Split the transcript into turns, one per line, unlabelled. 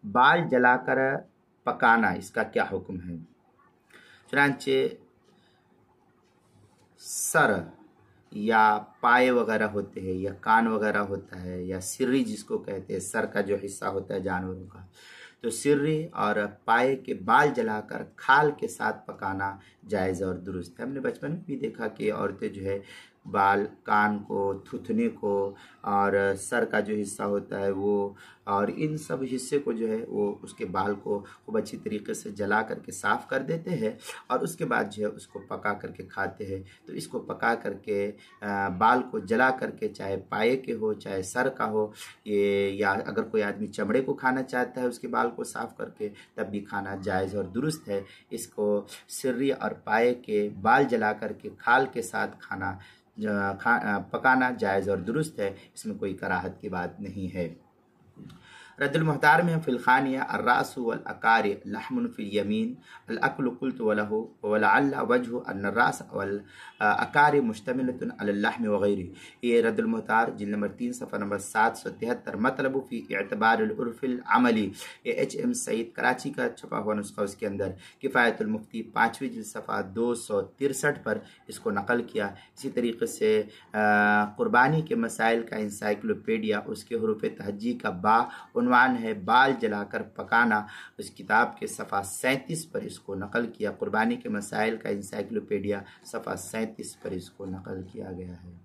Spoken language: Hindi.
बाल जलाकर पकाना, इसका क्या हुक्म है? चुनांचे सर या पाए वगैरह होते हैं या कान वगैरह होता है या सिर्री जिसको कहते हैं, सर का जो हिस्सा होता है जानवरों का, तो सिर्री और पाए के बाल जलाकर खाल के साथ पकाना जायज़ और दुरुस्त है। हमने बचपन में भी देखा कि औरतें जो है बाल, कान को, थुथने को और सर का जो हिस्सा होता है वो और इन सब हिस्से को जो है वो उसके बाल को खूब अच्छी तरीके से जला करके साफ़ कर देते हैं और उसके बाद जो है उसको पका करके खाते हैं। तो इसको पका करके बाल को जला करके, चाहे पाए के हो चाहे सर का हो, ये या अगर कोई आदमी चमड़े को खाना चाहता है उसके बाल को साफ़ करके तब भी खाना जायज़ और दुरुस्त है। इसको सिर्री और पाए के बाल जला करके खाल के साथ पकाना जायज़ और दुरुस्त है, इसमें कोई कराहत की बात नहीं है। रद्दुल मुहतार में फ़िलखानिया अर्रासु वल अकारी लहमुन फ़िल यमीन अल अक्लु क़ुल्तु वलहु वलअल्ला वजहु अन्न अर्रास वल अकारी मुश्तमिलतुन अलल लहमि वग़ैरिही। ये रद्दुल मुहतार जिल्द नंबर 3 सफ़ा नंबर 773 मतलबु फ़ी इअ्तिबारिल उर्फ़िल अमली, ये एच.एम. सईद कराची का छपा हुआ नुस्खा, उसके अंदर किफ़ायतुल मुफ्ती 5वीं जिल्द सफ़ा 263 पर इसको नकल किया। इसी तरीके से कुर्बानी के मसाइल का इंसाइक्लोपीडिया, उसके हुरूफ़ तहज्जी का बा उन्वान है बाल जलाकर पकाना, उस किताब के सफ़ा 37 पर इसको नकल किया। कुर्बानी के मसाइल का इंसाइक्लोपीडिया सफ़ा 37 पर इसको नकल किया गया है।